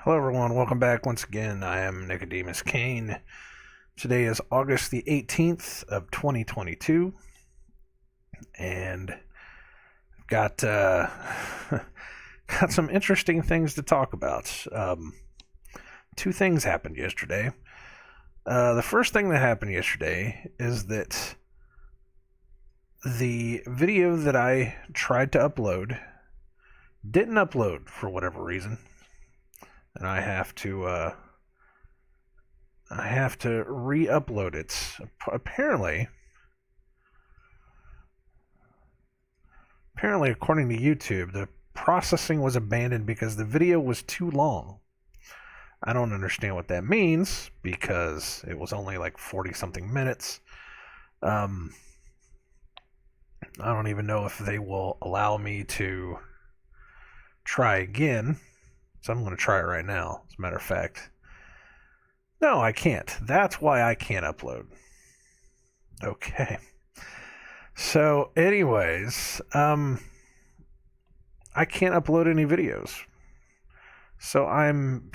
Hello, everyone. Welcome back once again. I am Nicodemus Kane. Today is August the 18th of 2022, and I've got got some interesting things to talk about. Two things happened yesterday. The first thing that happened yesterday is that the video that I tried to upload didn't upload for whatever reason, and I have to re-upload it. Apparently, according to YouTube, the processing was abandoned because the video was too long. I don't understand what that means because it was only like 40 something minutes. I don't even know if they will allow me to try again. So I'm going to try it right now, as a matter of fact. No, I can't. That's why I can't upload. Okay. So, anyways, I can't upload any videos. So I'm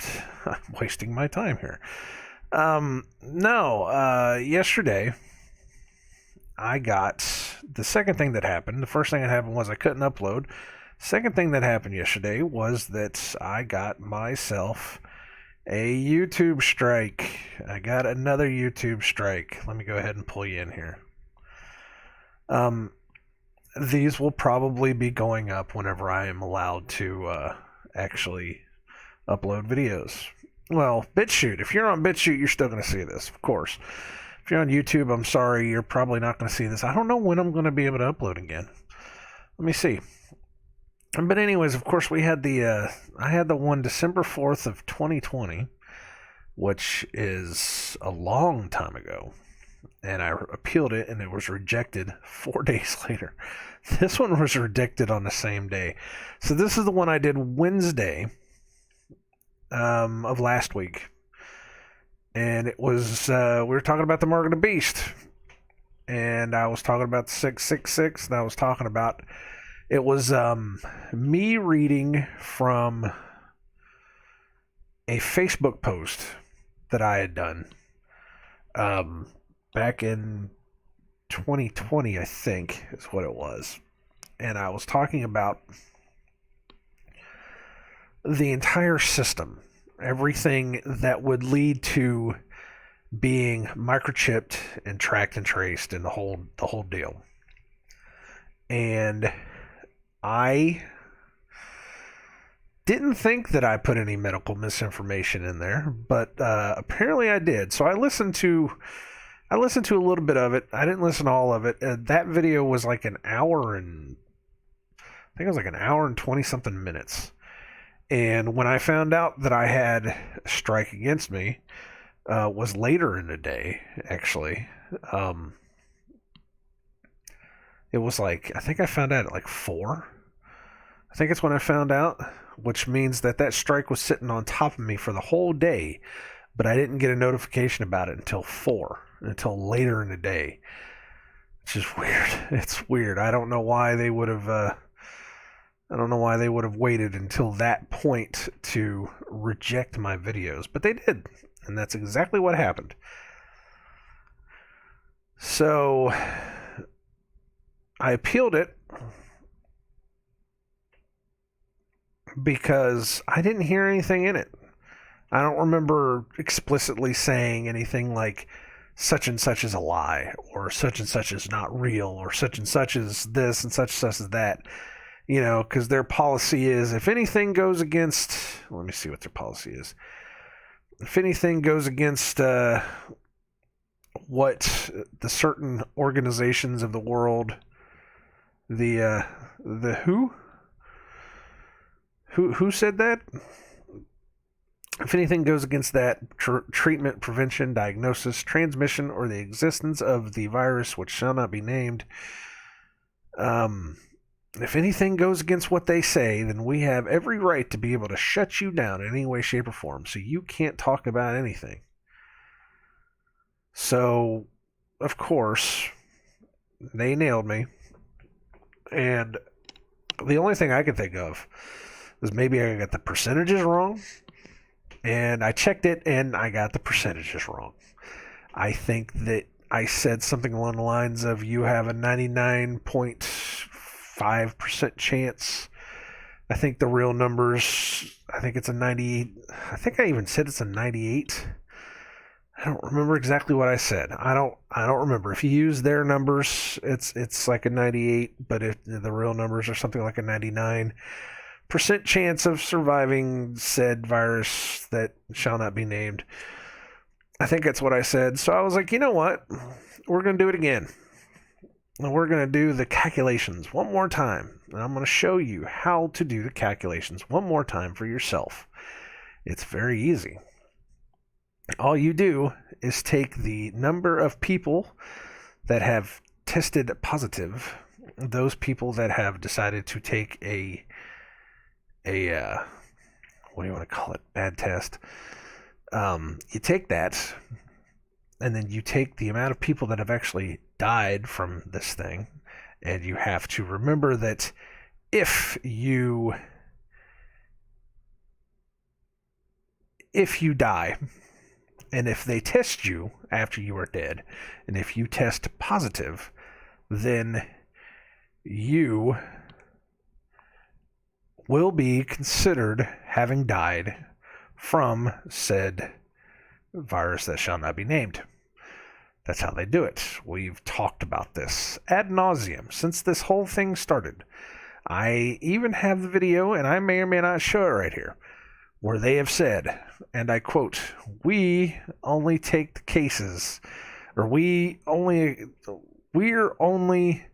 wasting my time here. Yesterday I got the second thing that happened. The first thing that happened was I couldn't upload. Second thing that happened yesterday was that I got myself a YouTube strike. I got another YouTube strike. Let me go ahead and pull you in here. These will probably be going up whenever I am allowed to actually upload videos. Well, BitChute. If you're on BitChute, you're still going to see this, of course. If you're on YouTube, I'm sorry, you're probably not going to see this. I don't know when I'm going to be able to upload again. Let me see. But anyways, of course, we had I had the one December 4th of 2020, which is a long time ago, and I appealed it, and it was rejected 4 days later. This one was rejected on the same day. So this is the one I did Wednesday of last week, and it was we were talking about the Mark of the Beast, and I was talking about 666, and I was talking about it was me reading from a Facebook post that I had done back in 2020, I think is what it was. And I was talking about the entire system, everything that would lead to being microchipped and tracked and traced and the whole deal. And I didn't think that I put any medical misinformation in there, but apparently I did. So I listened to a little bit of it. I didn't listen to all of it. That video was like an hour and I think it was like an hour and 20 something minutes. And when I found out that I had a strike against me, was later in the day, actually. It was like, I think I found out at like 4. I think it's when I found out, which means that strike was sitting on top of me for the whole day, but I didn't get a notification about it until 4, until later in the day. Which is weird. It's weird. I don't know why they would have waited until that point to reject my videos, but they did, and that's exactly what happened. So I appealed it because I didn't hear anything in it. I don't remember explicitly saying anything like such and such is a lie, or such and such is not real, or such and such is this and such is that. You know, because their policy is if anything goes against, let me see what their policy is. If anything goes against what the certain organizations of the world, the who said that? If anything goes against that, treatment, prevention, diagnosis, transmission, or the existence of the virus, which shall not be named, if anything goes against what they say, then we have every right to be able to shut you down in any way, shape, or form, so you can't talk about anything. So, of course, they nailed me, and the only thing I could think of was maybe I got the percentages wrong, and I checked it, and I got the percentages wrong. I think that I said something along the lines of you have a 99.5% chance. I think the real numbers, I think it's a 98. I think I even said it's a 98. I don't remember exactly what I said. I don't remember. If you use their numbers, it's like a 98, but if the real numbers are something like a 99% chance of surviving said virus that shall not be named. I think that's what I said. So I was like, you know what? We're going to do it again. And we're going to do the calculations one more time. And I'm going to show you how to do the calculations one more time for yourself. It's very easy. All you do is take the number of people that have tested positive, those people that have decided to take a what do you want to call it? Bad test. You take that, and then you take the amount of people that have actually died from this thing, and you have to remember that if you die, and if they test you after you are dead, and if you test positive, then you will be considered having died from said virus that shall not be named. That's how they do it. We've talked about this ad nauseum since this whole thing started. I even have the video, and I may or may not show it right here, where they have said, and I quote, "We only take the cases, or we're only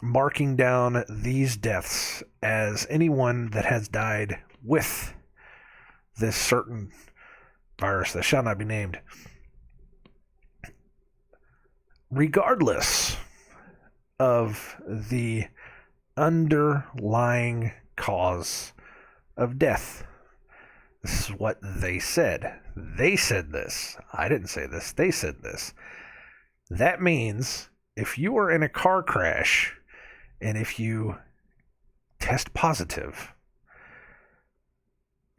marking down these deaths as anyone that has died with this certain virus that shall not be named, regardless of the underlying cause of death." This is what they said. They said this. I didn't say this. They said this. That means if you are in a car crash and if you test positive,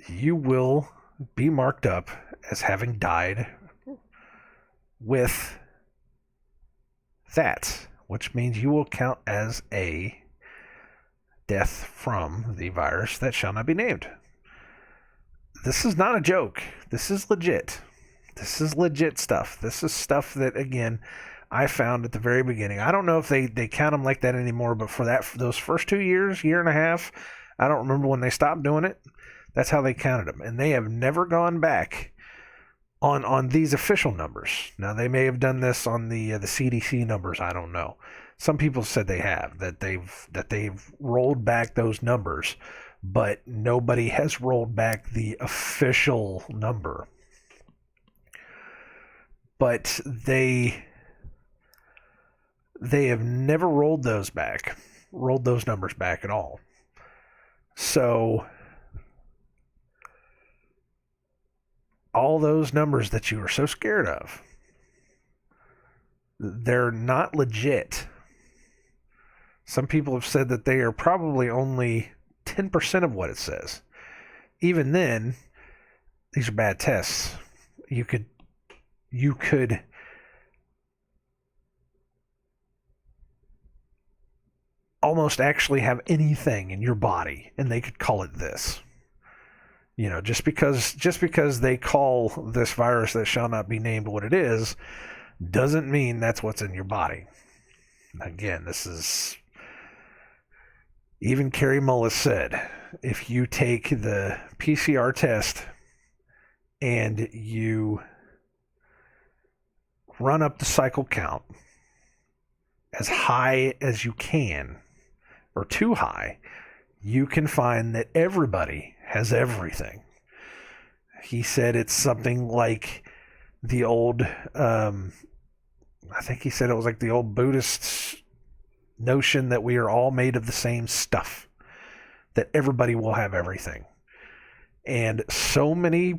you will be marked up as having died with that, which means you will count as a death from the virus that shall not be named. This is not a joke. This is legit. This is legit stuff. This is stuff that, again, I found at the very beginning. I don't know if they count them like that anymore, but for those first 2 years, year and a half, I don't remember when they stopped doing it. That's how they counted them. And they have never gone back on these official numbers. Now, they may have done this on the CDC numbers. I don't know. Some people said they have, that they've rolled back those numbers, but nobody has rolled back the official number. But they have never rolled those numbers back at all. So all those numbers that you are so scared of, they're not legit. Some people have said that they are probably only 10% of what it says. Even then, these are bad tests. You could almost actually have anything in your body and they could call it this. You know, just because they call this virus that shall not be named what it is, doesn't mean that's what's in your body. Again, this is, even Carrie Mullis said, if you take the PCR test and you run up the cycle count as high as you can, or too high, you can find that everybody has everything. He said it's something like the old, I think he said it was like the old Buddhist notion that we are all made of the same stuff, that everybody will have everything. And so many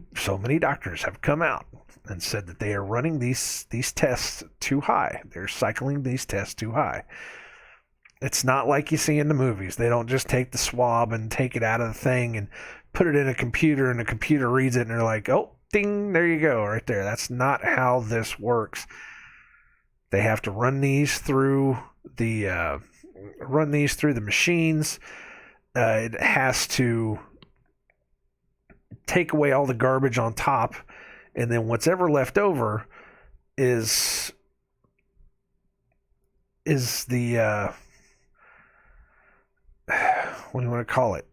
doctors have come out and said that they are running these tests too high. They're cycling these tests too high. It's not like you see in the movies. They don't just take the swab and take it out of the thing and put it in a computer, and the computer reads it and they're like, oh, ding, there you go, right there. That's not how this works. They have to run these through the machines. It has to take away all the garbage on top, and then what's ever left over is the what do you want to call it?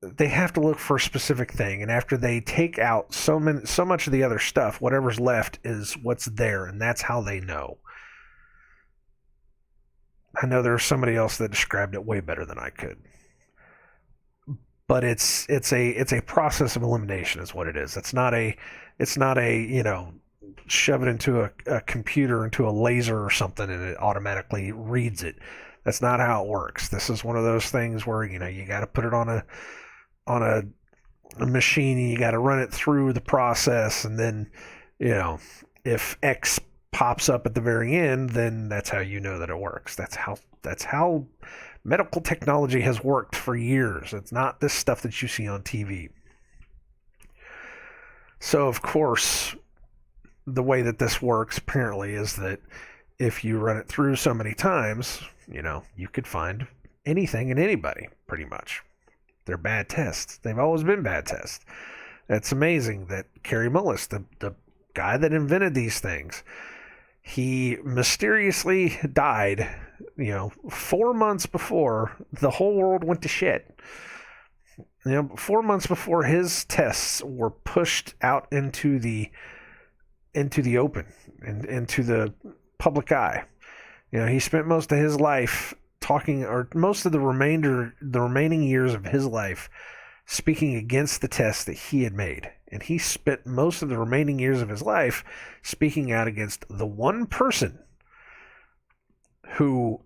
They have to look for a specific thing, and after they take out so much of the other stuff, whatever's left is what's there, and that's how they know. I know there's somebody else that described it way better than I could, but it's a process of elimination, is what it is. It's not a shove it into a computer, into a laser or something, and it automatically reads it. That's not how it works. This is one of those things where you got to put it on a machine, and you got to run it through the process, and then if X pops up at the very end, then that's how you know that it works. That's how medical technology has worked for years. It's not this stuff that you see on TV. So of course, the way that this works apparently is that if you run it through so many times, you could find anything in anybody, pretty much. They're bad tests. They've always been bad tests. It's amazing that Kerry Mullis, the guy that invented these things, he mysteriously died, 4 months before the whole world went to shit. 4 months before his tests were pushed out into the open and into the public eye. He spent most of his life most of the remaining years of his life speaking against the tests that he had made. And he spent most of the remaining years of his life speaking out against the one person who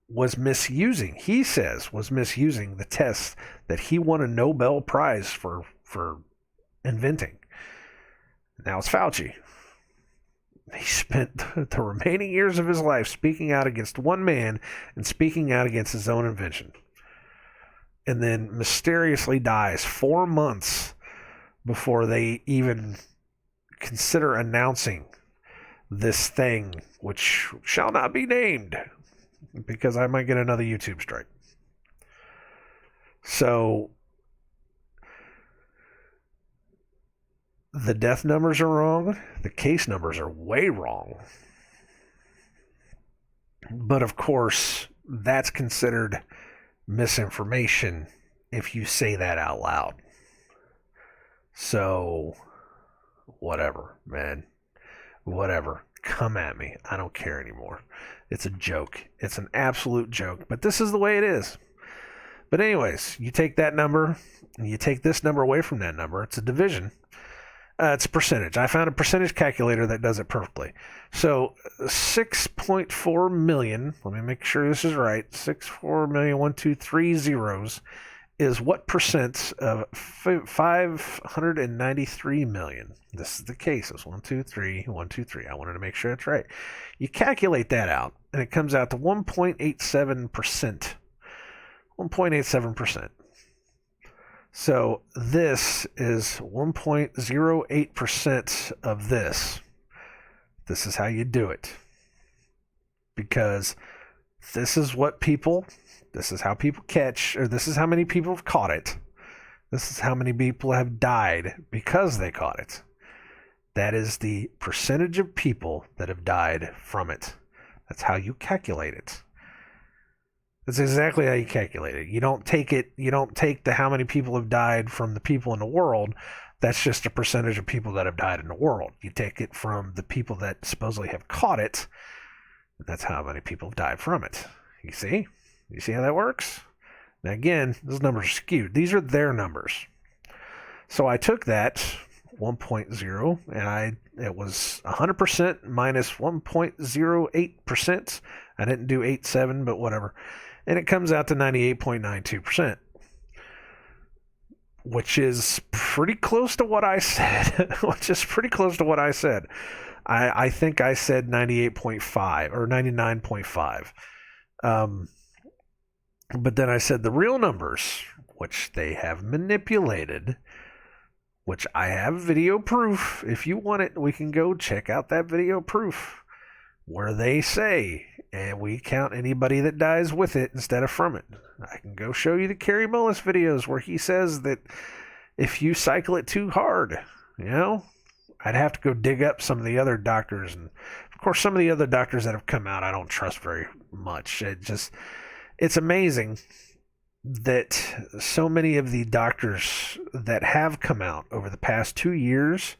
was misusing the tests that he won a Nobel Prize for inventing. Now it's Fauci. He spent the remaining years of his life speaking out against one man and speaking out against his own invention. And then mysteriously dies 4 months before they even consider announcing this thing, which shall not be named, because I might get another YouTube strike. So the death numbers are wrong. The case numbers are way wrong. But of course, that's considered misinformation if you say that out loud. So, whatever, man. Whatever. Come at me. I don't care anymore. It's a joke. It's an absolute joke. But this is the way it is. But anyways, you take that number, and you take this number away from that number. It's a division. It's a percentage. I found a percentage calculator that does it perfectly. So 6.4 million, let me make sure this is right, 6.4 million, 1, 2, 3 zeros, is what percent of 593 million? This is the case. It's 1, 2, 3, 1, 2, 3. I wanted to make sure it's right. You calculate that out, and it comes out to 1.87%. 1.87%. So this is 1.08% of this. This is how you do it. Because this is how people catch, or this is how many people have caught it. This is how many people have died because they caught it. That is the percentage of people that have died from it. That's how you calculate it. That's exactly how you calculate it. You don't take the how many people have died from the people in the world. That's just a percentage of people that have died in the world. You take it from the people that supposedly have caught it. And that's how many people have died from it. You see? You see how that works? Now again, those numbers are skewed. These are their numbers. So I took that 1.0 and it was 100% minus 1.08%. I didn't do 87, but whatever. And it comes out to 98.92%, which is pretty close to what I said. I think I said 98.5 or 99.5. But then I said the real numbers, which they have manipulated, which I have video proof. If you want it, we can go check out that video proof where they say, and we count anybody that dies with it instead of from it. I can go show you the Kerry Mullis videos where he says that if you cycle it too hard, I'd have to go dig up some of the other doctors. And of course, some of the other doctors that have come out, I don't trust very much. It's amazing that so many of the doctors that have come out over the past 2 years,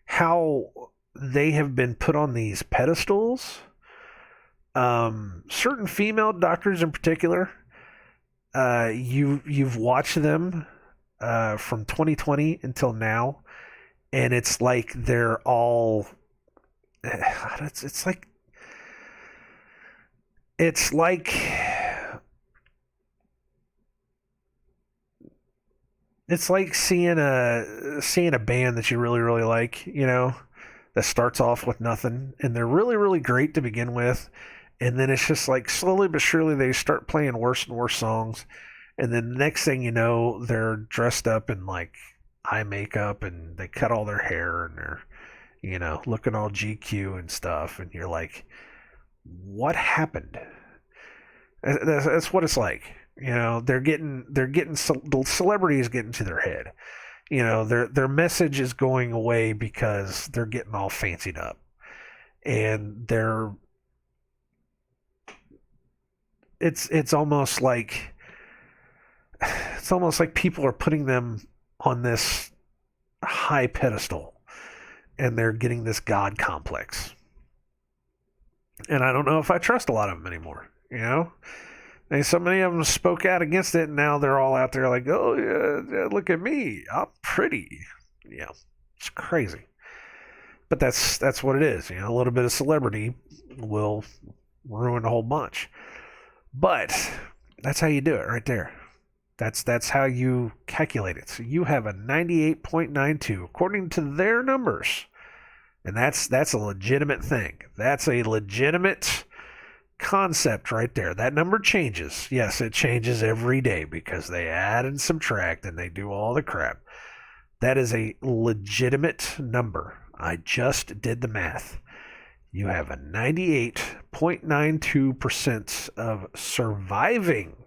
how they have been put on these pedestals. Certain female doctors in particular, you've watched them from 2020 until now, and it's like they're all. It's like it's like seeing a band that you really really like, that starts off with nothing, and they're really really great to begin with, and then it's just like slowly but surely they start playing worse and worse songs, and then the next thing you know, they're dressed up in like eye makeup and they cut all their hair and they're looking all GQ and stuff, and you're like, what happened? That's what it's like. The celebrities getting to their head. Their message is going away because they're getting all fancied up, and it's almost like people are putting them on this high pedestal, and they're getting this god complex. And I don't know if I trust a lot of them anymore. And so many of them spoke out against it, and now they're all out there like, oh, yeah, look at me. I'm pretty. It's crazy. But that's what it is. A little bit of celebrity will ruin a whole bunch. But that's how you do it right there. That's how you calculate it. So you have a 98.92 according to their numbers. And that's a legitimate thing. That's a legitimate concept right there. That number changes. Yes, it changes every day because they add and subtract and they do all the crap. That is a legitimate number. I just did the math. You have a 98.92% of surviving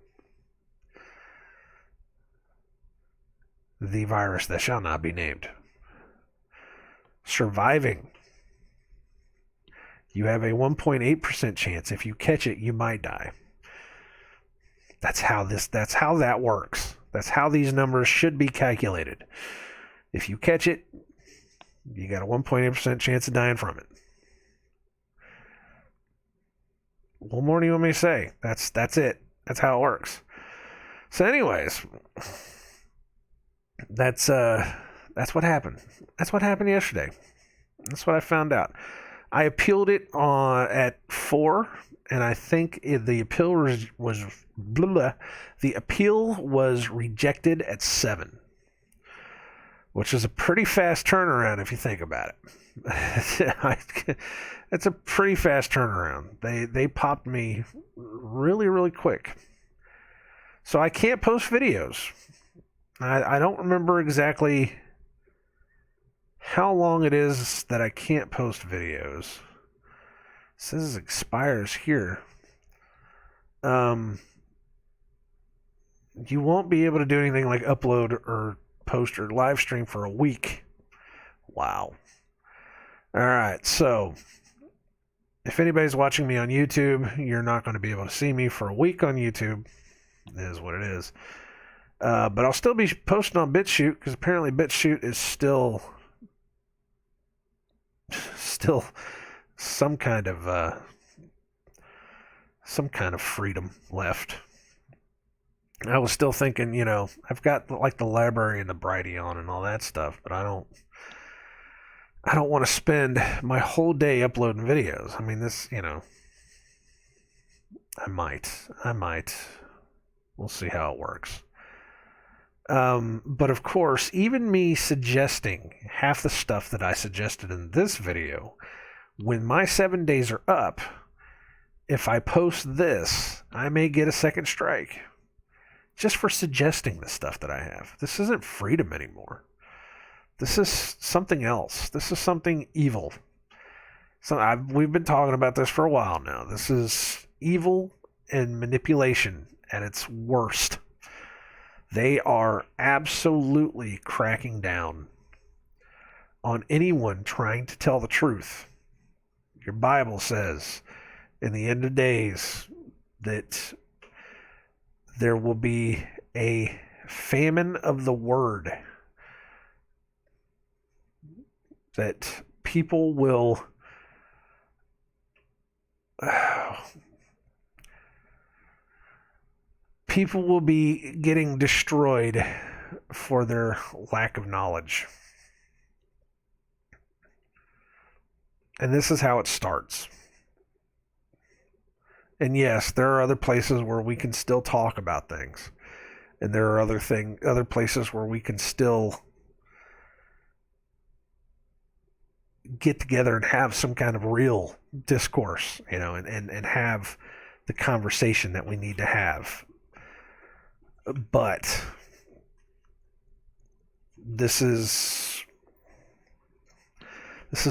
the virus that shall not be named. Surviving. You have a 1.8% chance. If you catch it, you might die. That's how that works. That's how these numbers should be calculated. If you catch it, you got a 1.8% chance of dying from it. What more do you want me to say? That's it. That's how it works. So anyways, that's what happened. That's what happened yesterday. That's what I found out. I appealed it at 4, and I think the appeal was the appeal was rejected at 7, which is a pretty fast turnaround if you think about it. It's a pretty fast turnaround. They popped me really really quick, so I can't post videos. I don't remember exactly how long it is that I can't post videos. It says it expires here. You won't be able to do anything like upload or post or live stream for a week. Wow. Alright, so if anybody's watching me on YouTube, you're not going to be able to see me for a week on YouTube. It is what it is. But I'll still be posting on BitChute because apparently BitChute is still some kind of freedom left. I was still thinking, I've got like the library and the Brighty on and all that stuff, but I don't want to spend my whole day uploading videos. I mean, this, I might. We'll see how it works. But of course, even me suggesting half the stuff that I suggested in this video, when my 7 days are up, if I post this, I may get a second strike just for suggesting the stuff that I have. This isn't freedom anymore. This is something else. This is something evil. We've been talking about this for a while now. This is evil and manipulation at its worst. They are absolutely cracking down on anyone trying to tell the truth. Your Bible says in the end of days that there will be a famine of the word, that people will be getting destroyed for their lack of knowledge. And this is how it starts. And yes, there are other places where we can still talk about things. And there are other places where we can still get together and have some kind of real discourse, and have the conversation that we need to have. But this is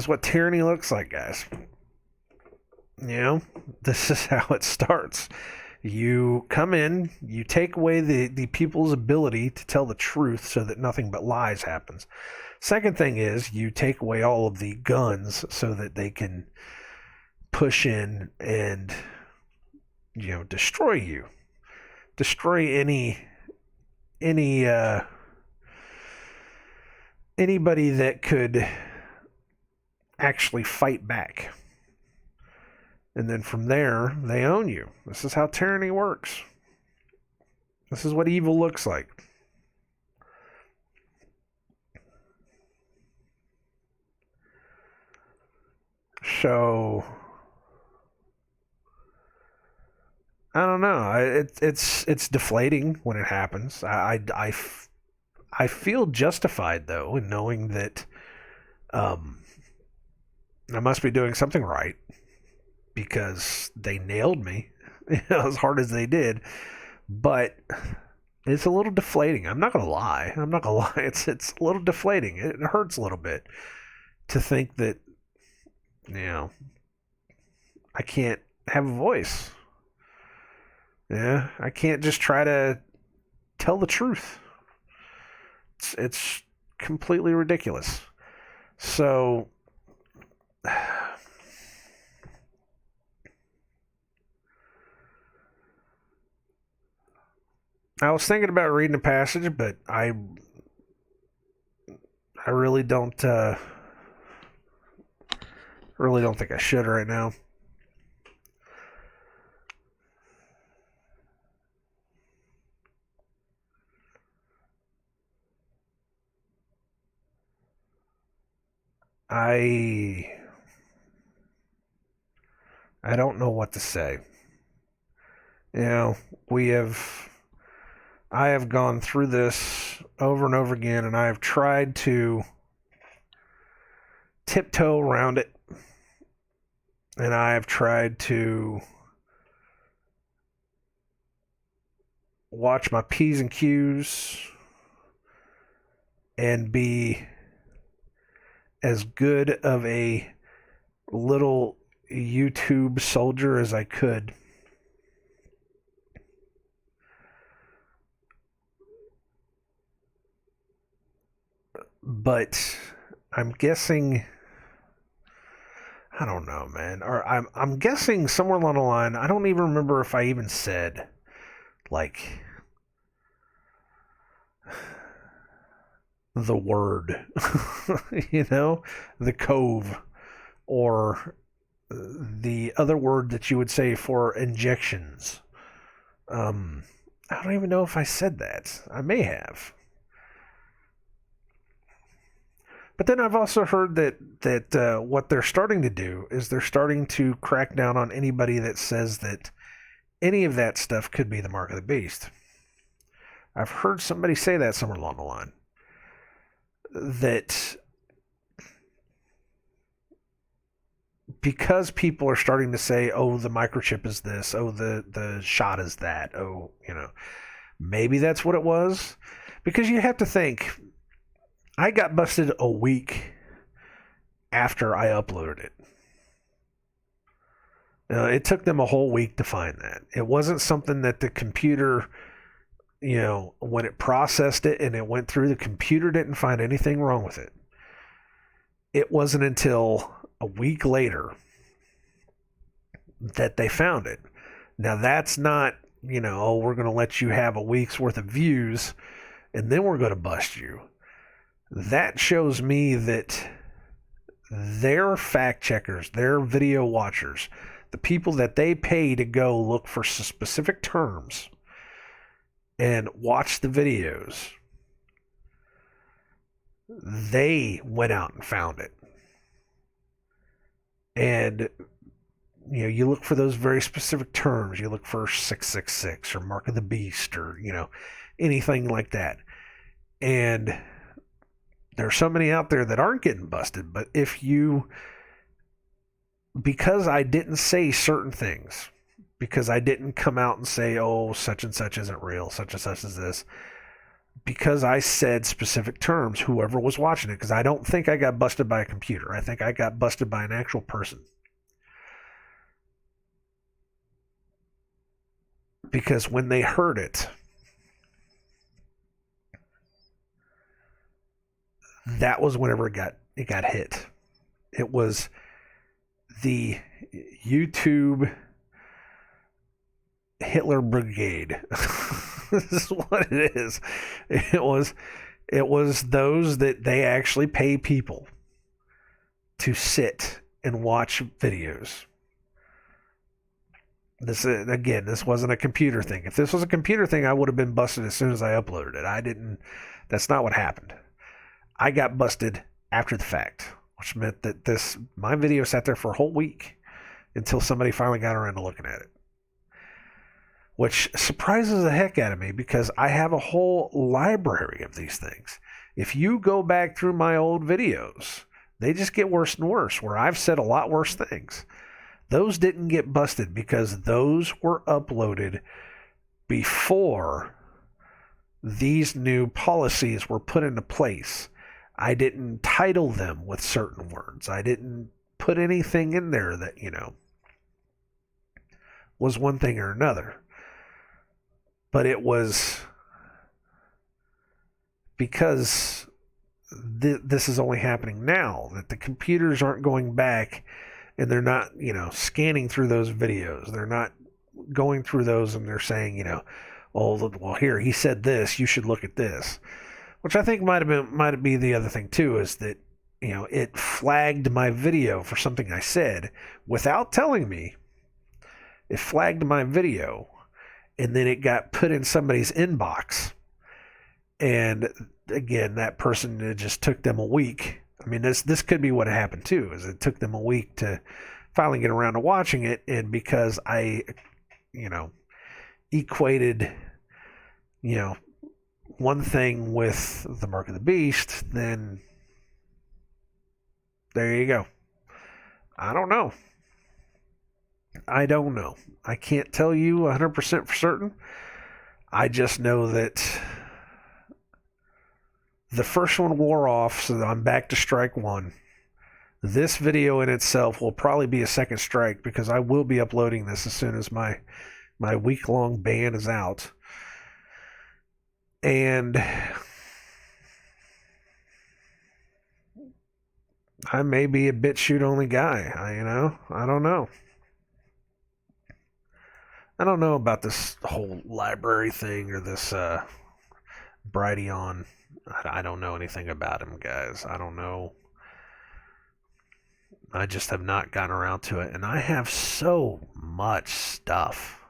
what tyranny looks like, guys. This is how it starts. You come in, you take away the people's ability to tell the truth so that nothing but lies happens. Second thing is you take away all of the guns so that they can push in and, destroy you. Destroy anybody that could actually fight back. And then from there, they own you. This is how tyranny works. This is what evil looks like. So, I don't know. It's deflating when it happens. I feel justified, though, in knowing that I must be doing something right, because they nailed me as hard as they did. But it's a little deflating. I'm not gonna lie. It's a little deflating. It hurts a little bit to think that I can't have a voice. Yeah, I can't just try to tell the truth. It's completely ridiculous. So I was thinking about reading a passage, but I really don't think I should right now. I don't know what to say. I have gone through this over and over again, and I have tried to tiptoe around it, and I have tried to watch my P's and Q's and be as good of a little YouTube soldier as I could. But I'm guessing, I don't know, man. Or I'm guessing somewhere along the line, I don't even remember if I even said, like, the word, the cove, or the other word that you would say for injections. I don't even know if I said that. I may have. But then I've also heard that what they're starting to do is they're starting to crack down on anybody that says that any of that stuff could be the mark of the beast. I've heard somebody say that somewhere along the line. That because people are starting to say, oh, the microchip is this, oh, the shot is that, oh, maybe that's what it was. Because you have to think, I got busted a week after I uploaded it. It took them a whole week to find that. It wasn't something that the computer, when it processed it and it went through, the computer didn't find anything wrong with it. It wasn't until a week later that they found it. Now that's not, oh, we're going to let you have a week's worth of views and then we're going to bust you. That shows me that their fact checkers, their video watchers, the people that they pay to go look for specific terms and watch the videos, they went out and found it. And you look for those very specific terms. You look for 666 or Mark of the Beast or anything like that. And there are so many out there that aren't getting busted. But because I didn't say certain things, because I didn't come out and say, oh, such and such isn't real, such and such is this, because I said specific terms, whoever was watching it, because I don't think I got busted by a computer. I think I got busted by an actual person. Because when they heard it, that was whenever it got hit. It was the YouTube Hitler Brigade. This is what it is. It was those that they actually pay people to sit and watch videos. This wasn't a computer thing. If this was a computer thing, I would have been busted as soon as I uploaded it. That's not what happened. I got busted after the fact, which meant that my video sat there for a whole week until somebody finally got around to looking at it. Which surprises the heck out of me because I have a whole library of these things. If you go back through my old videos, they just get worse and worse, where I've said a lot worse things. Those didn't get busted because those were uploaded before these new policies were put into place. I didn't title them with certain words. I didn't put anything in there that, was one thing or another. But it was because this is only happening now, that the computers aren't going back and they're not, scanning through those videos. They're not going through those and they're saying, oh, well, here, he said this, you should look at this. Which I think might be the other thing too, is that, it flagged my video for something I said without telling me. It flagged my video and then it got put in somebody's inbox. And again, that person, it just took them a week. I mean, this could be what happened too, is it took them a week to finally get around to watching it. And because I, equated, one thing with the Mark of the Beast, then there you go. I don't know. I can't tell you 100% for certain. I just know that the first one wore off, so I'm back to strike one. This video in itself will probably be a second strike because I will be uploading this as soon as my week-long ban is out. And I may be a BitChute only guy. I don't know. I don't know about this whole library thing or this Brighteon. I don't know anything about him, guys. I don't know. I just have not gotten around to it. And I have so much stuff.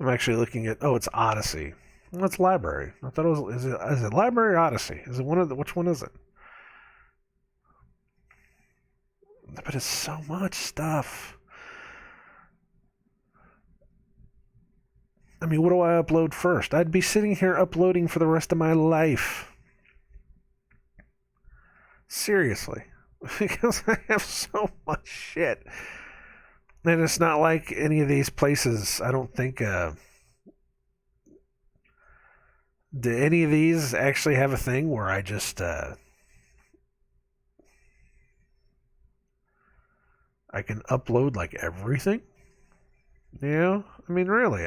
I'm actually looking at, it's Odyssey. Well, it's library. I thought it was, is it library or Odyssey? Is it which one is it? But it's so much stuff. I mean, what do I upload first? I'd be sitting here uploading for the rest of my life. Seriously. Because I have so much shit. And it's not like any of these places, I don't think, do any of these actually have a thing where I just, I can upload like everything? You know? I mean, really,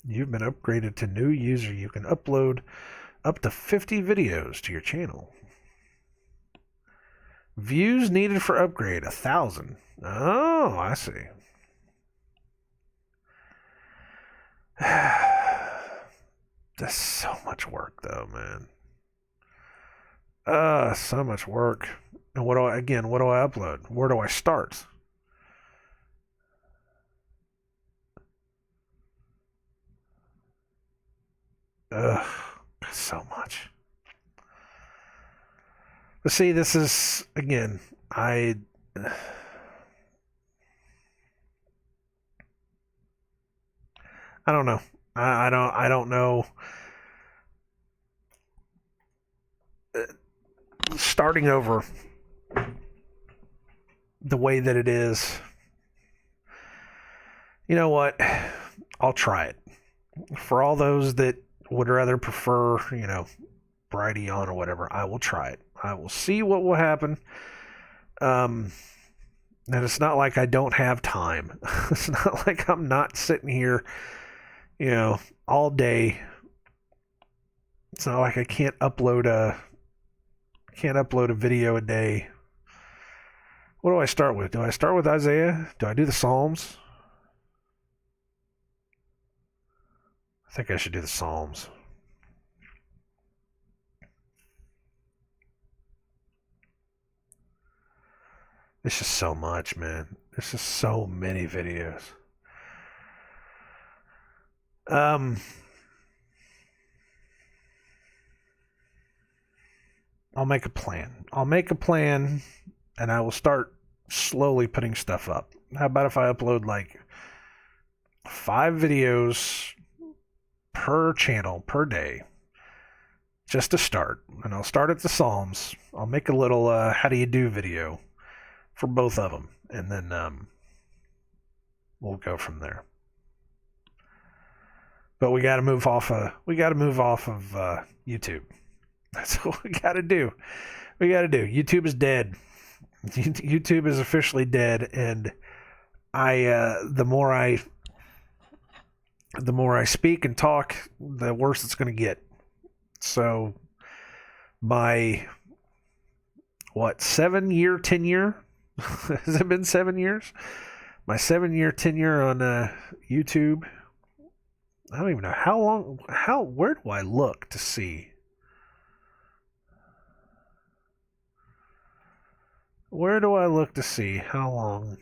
you've been upgraded to new user. You can upload up to 50 videos to your channel. Views needed for upgrade, 1,000. Oh, I see. That's so much work, though, man. So much work. And what do I upload? Where do I start? Ugh, so much. But see, this is again, I don't know. I don't know. Starting over the way that it is. You know what? I'll try it. For all those that would rather prefer, Brighteon or whatever, I will try it. I will see what will happen. And it's not like I don't have time. It's not like I'm not sitting here, all day. It's not like I can't upload a video a day. What do I start with? Do I start with Isaiah? Do I do the Psalms? I think I should do the Psalms. It's just so much, man. There's just so many videos. I'll make a plan. And I will start slowly putting stuff up. How about if I upload like 5 videos per channel per day, just to start? And I'll start at the Psalms. I'll make a little how do you do video for both of them, and then we'll go from there. But we got to move off of YouTube. That's what we got to do. YouTube is dead. YouTube is officially dead, and the more I speak and talk, the worse it's going to get. So my 7-year tenure, has it been 7 years? My 7-year tenure on YouTube. I don't even know how long. Where do I look to see? Where do I look to see how long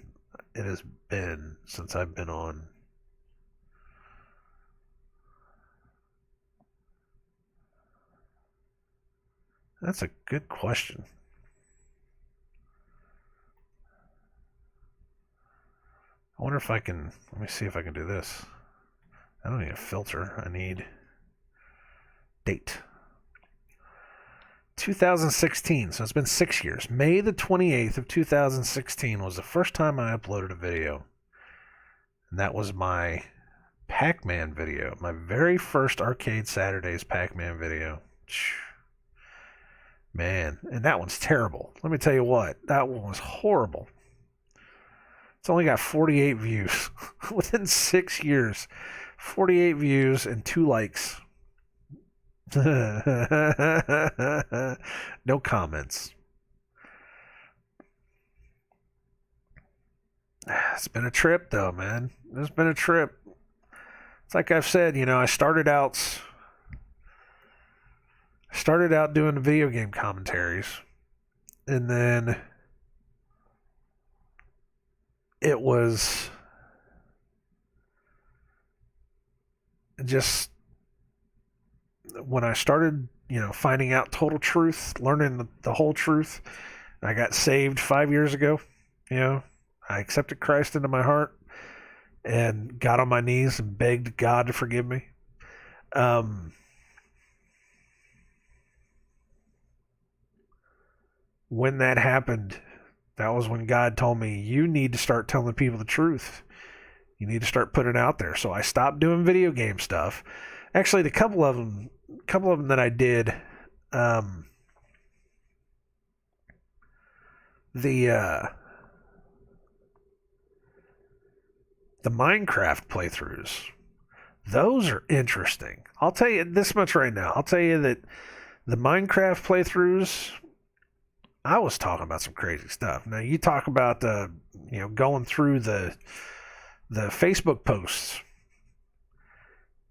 it has been since I've been on? That's a good question. I wonder if I can. Let me see if I can do this. I don't need a filter. I need date. 2016, so it's been 6 years. May the 28th of 2016 was the first time I uploaded a video. And that was my Pac-Man video. My very first Arcade Saturdays Pac-Man video. Man, and that one's terrible. Let me tell you what, that one was horrible. It's only got 48 views. Within 6 years. 48 views and 2 likes. No comments. It's been a trip, though, man. It's been a trip. It's like I've said, I started out doing the video game commentaries, and then it was just when I started, finding out total truth, learning the whole truth, I got saved 5 years ago. I accepted Christ into my heart and got on my knees and begged God to forgive me. When that happened, that was when God told me, you need to start telling people the truth. You need to start putting it out there. So I stopped doing video game stuff. Actually, the couple of them that I did, the Minecraft playthroughs, those are interesting. I'll tell you this much right now. I'll tell you that the Minecraft playthroughs, I was talking about some crazy stuff. Now you talk about going through the Facebook posts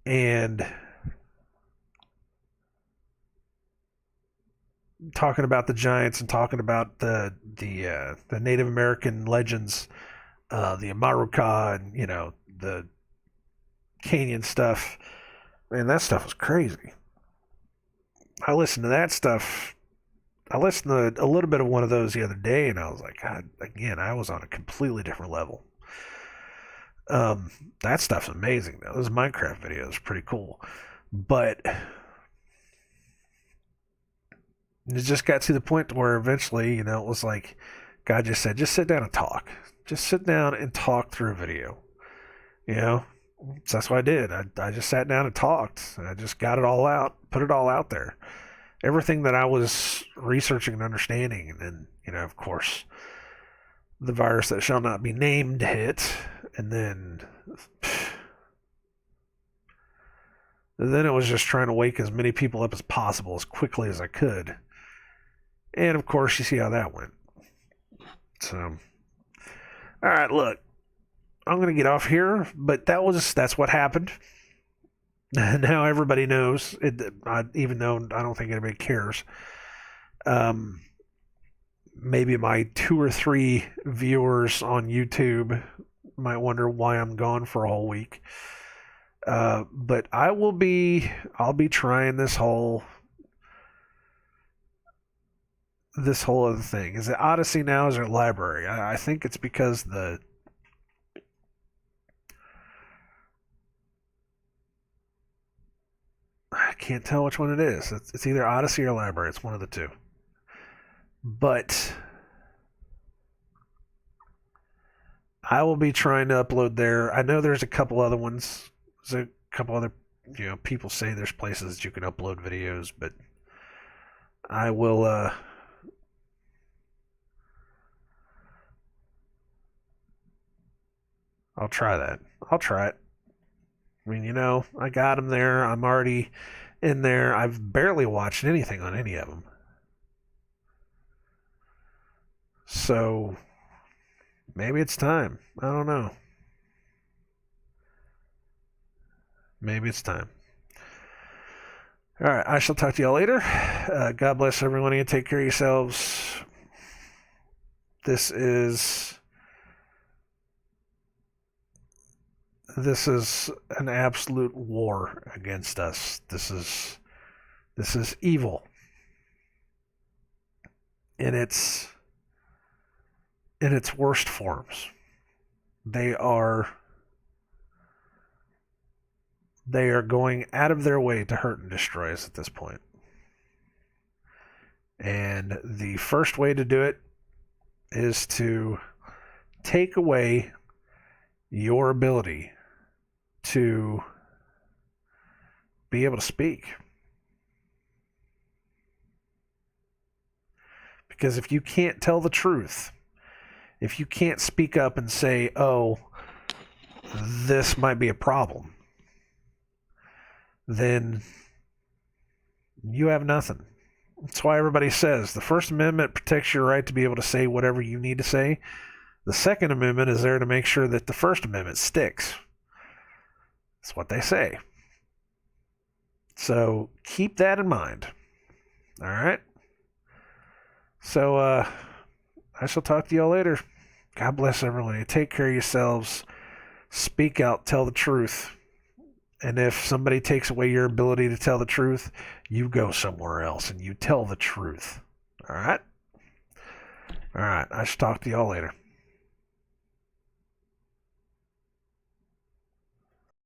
and talking about the giants and talking about the Native American legends, the Amaruka, and the Canyon stuff. Man, that stuff was crazy. I listened to that stuff. I listened to a little bit of one of those the other day, and I was like, God, again, I was on a completely different level. That stuff's amazing, though. Those Minecraft videos are pretty cool. But it just got to the point where eventually, it was like God just said, just sit down and talk. Just sit down and talk through a video. So that's what I did. I just sat down and talked. I just got it all out, put it all out there. Everything that I was researching and understanding. And then, of course, the virus that shall not be named hit. And then it was just trying to wake as many people up as possible as quickly as I could. And of course, you see how that went. So, all right, look, I'm going to get off here, but that's what happened. Now everybody knows, even though I don't think anybody cares. Maybe my 2 or 3 viewers on YouTube might wonder why I'm gone for a whole week. But I'll be trying this whole other thing. Is it Odyssey now? Is it Library? I think it's because I can't tell which one it is. It's either Odyssey or Library. It's one of the two. But I will be trying to upload there. I know there's a couple other ones. There's a couple other, people say there's places that you can upload videos, but I will, I'll try that. I'll try it. I mean, I got them there. I'm already in there. I've barely watched anything on any of them. So maybe it's time. I don't know. Maybe it's time. All right. I shall talk to y'all later. God bless everyone. You take care of yourselves. This is an absolute war against us. This is evil in its worst forms. They are going out of their way to hurt and destroy us at this point. And the first way to do it is to take away your ability to be able to speak. Because if you can't tell the truth, if you can't speak up and say, oh, this might be a problem, then you have nothing. That's why everybody says the First Amendment protects your right to be able to say whatever you need to say. The Second Amendment is there to make sure that the First Amendment sticks. That's what they say. So keep that in mind. All right? So I shall talk to y'all later. God bless everyone. You take care of yourselves. Speak out. Tell the truth. And if somebody takes away your ability to tell the truth, you go somewhere else and you tell the truth. All right? All right. I should talk to y'all later.